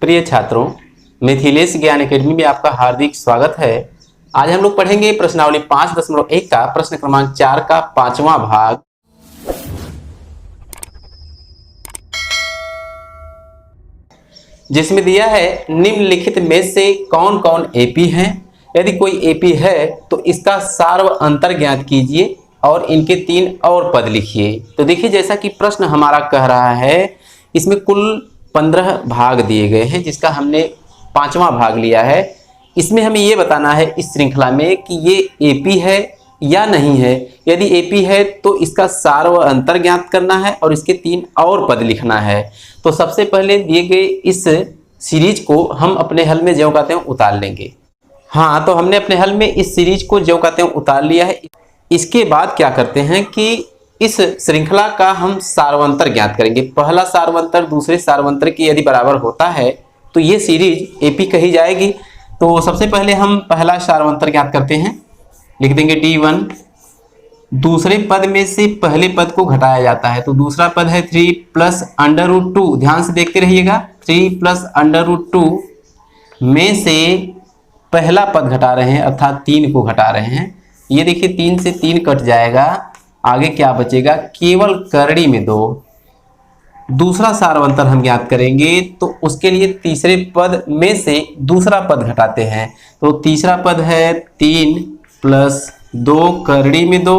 प्रिय छात्रों, मिथिलेश ज्ञान एकेडमी में आपका हार्दिक स्वागत है। आज हम लोग पढ़ेंगे प्रश्नावली 5.1 का प्रश्न क्रमांक 4 का 5वां भाग, जिसमें दिया है निम्नलिखित में से कौन कौन एपी हैं। यदि कोई एपी है तो इसका सार्व अंतर ज्ञात कीजिए और इनके 3 और पद लिखिए। तो देखिए, जैसा कि प्रश्न हमारा कह रहा है, इसमें कुल 15 भाग दिए गए हैं, जिसका हमने 5वां भाग लिया है। इसमें हमें ये बताना है इस श्रृंखला में कि ये एपी है या नहीं है। यदि एपी है तो इसका सार्व अंतर ज्ञात करना है और इसके 3 और पद लिखना है। तो सबसे पहले दिए गए इस सीरीज को हम अपने हल में ज्यों कहते हैं उतार लेंगे। हाँ, तो हमने अपने हल में इस सीरीज को ज्यों कहते हैं उतार लिया है। इसके बाद क्या करते हैं कि इस श्रृंखला का हम सार्वंतर ज्ञात करेंगे। पहला सार्वंतर दूसरे सार्वंतर के यदि बराबर होता है तो ये सीरीज एपी कही जाएगी। तो सबसे पहले हम पहला सार्वंतर ज्ञात करते हैं। लिख देंगे D1। दूसरे पद में से पहले पद को घटाया जाता है, तो दूसरा पद है 3 + √2। ध्यान से देखते रहिएगा, 3 + √2 में से पहला पद घटा रहे हैं, अर्थात 3 को घटा रहे हैं। ये देखिए, 3 से 3 कट जाएगा, आगे क्या बचेगा? केवल करड़ी में 2। दूसरा सार्वंतर हम ज्ञात करेंगे तो उसके लिए तीसरे पद में से दूसरा पद घटाते हैं। तो तीसरा पद है 3 + 2 करड़ी में 2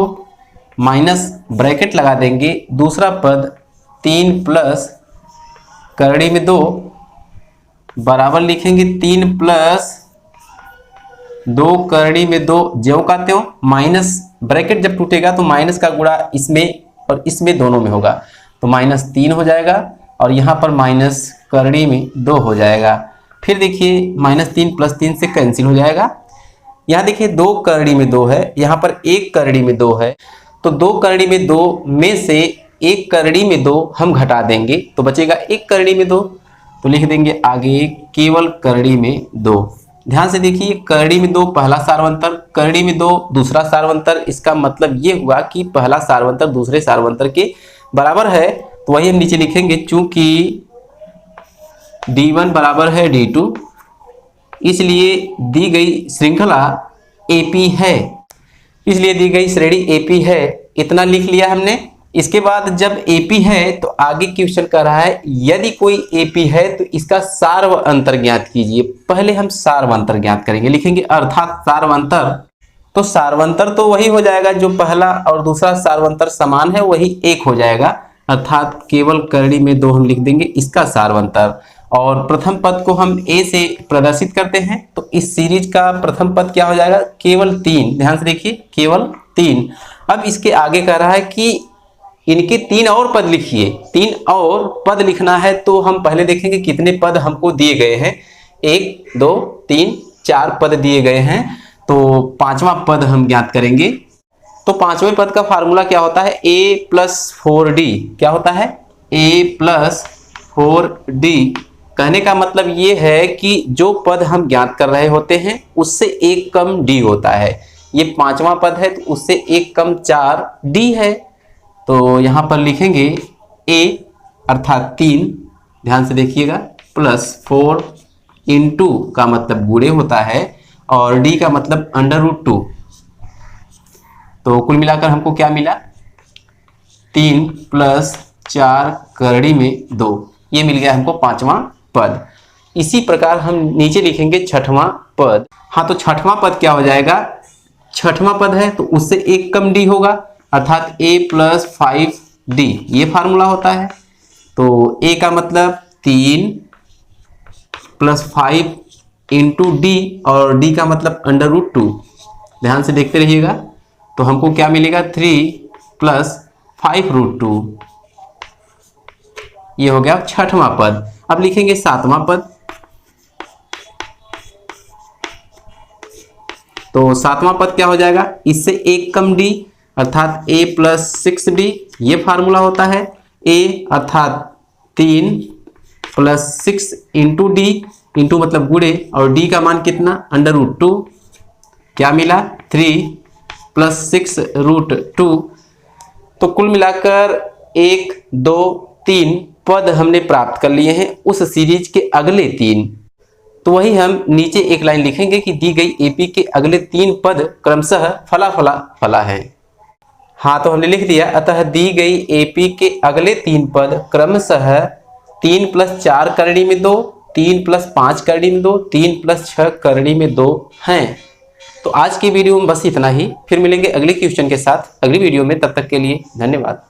माइनस ब्रैकेट लगा देंगे। दूसरा पद 3 + करड़ी में 2 बराबर लिखेंगे 3 + 2 करड़ी में 2 ज्यों का त्यों। माइनस ब्रैकेट जब टूटेगा तो माइनस का गुणा इसमें और इसमें दोनों में होगा, तो -3 हो जाएगा और यहाँ पर माइनस करड़ी में 2 हो जाएगा। फिर देखिए, -3 + 3 से कैंसिल हो जाएगा। यहाँ देखिए 2 करड़ी में 2 है, यहाँ पर 1 करड़ी में 2 है, तो 2 करड़ी में 2 में से 1 करड़ी में 2 हम घटा देंगे तो बचेगा 1 करड़ी में 2। तो लिख देंगे आगे केवल करड़ी में 2। ध्यान से देखिए, करड़ी में 2 पहला सार्वंतर, करड़ी में 2 दूसरा सार्वंतर। इसका मतलब ये हुआ कि पहला सार्वंतर दूसरे सार्वंतर के बराबर है। तो वही हम नीचे लिखेंगे, चूंकि D1 बराबर है D2, इसलिए दी गई श्रृंखला एपी है, इसलिए दी गई श्रेणी एपी है। इतना लिख लिया हमने। इसके बाद जब एपी है तो आगे क्वेश्चन कर रहा है यदि कोई एपी है तो इसका सार्व अंतर ज्ञात कीजिए। पहले हम सार्व अंतर ज्ञात करेंगे, लिखेंगे अर्थात सार्वंतर। तो सार्वंतर तो वही हो जाएगा जो पहला और दूसरा सार्वंतर समान है, वही 1 हो जाएगा, अर्थात केवल करड़ी में 2 हम लिख देंगे इसका सार्वंतर। और प्रथम पद को हम ए से प्रदर्शित करते हैं, तो इस सीरीज का प्रथम पद क्या हो जाएगा? केवल 3। ध्यान से देखिए, केवल 3। अब इसके आगे कह रहा है कि इनके 3 और पद लिखिए। 3 और पद लिखना है तो हम पहले देखेंगे कितने पद हमको दिए गए हैं। 1 2 3 4 पद दिए गए हैं, तो 5वां पद हम ज्ञात करेंगे। तो 5वें पद का फार्मूला क्या होता है? A + 4D। क्या होता है? A + 4D। कहने का मतलब ये है कि जो पद हम ज्ञात कर रहे होते हैं उससे 1 कम D होता है। ये 5वां पद है तो उससे 1 कम 4D है। तो यहाँ पर लिखेंगे A अर्थात 3, ध्यान से देखिएगा, +4 × का मतलब गुणे होता है और D का मतलब √2। तो कुल मिलाकर हमको क्या मिला? 3 + 4 करड़ी में 2, ये मिल गया हमको 5वां पद। इसी प्रकार हम नीचे लिखेंगे 6वां पद। हाँ, तो 6वां पद क्या हो जाएगा? 6वां पद है तो उससे 1 कम D होगा, अर्थात A + 5D, ये फार्मूला होता है। तो A का मतलब 3 + 5 × D और D का मतलब √2। ध्यान से देखते रहिएगा, तो हमको क्या मिलेगा? 3 + 5√2। ये हो गया 6वां पद। अब लिखेंगे 7वां पद। तो 7वां पद क्या हो जाएगा? इससे 1 कम D, अर्थात A + 6D, ये फार्मूला होता है। A अर्थात 3 + 6 × D, इंटू मतलब गुणे, और D का मान कितना? √2। क्या मिला? 3 + 6√2। तो कुल मिलाकर 1 2 3 पद हमने प्राप्त कर लिए हैं उस सीरीज के अगले 3, तो वही हम नीचे एक लाइन लिखेंगे कि दी गई एपी के अगले 3 पद क्रमशः फला फला फला है। हाँ, तो हमने लिख दिया, अतः दी गई एपी के अगले 3 पद क्रमशः 3 + 4 करड़ी में 2, 3 + 5 करड़ी में 2, 3 + 6 करड़ी में 2 हैं। तो आज की वीडियो में बस इतना ही, फिर मिलेंगे अगले क्वेश्चन के साथ अगली वीडियो में। तब तक के लिए धन्यवाद।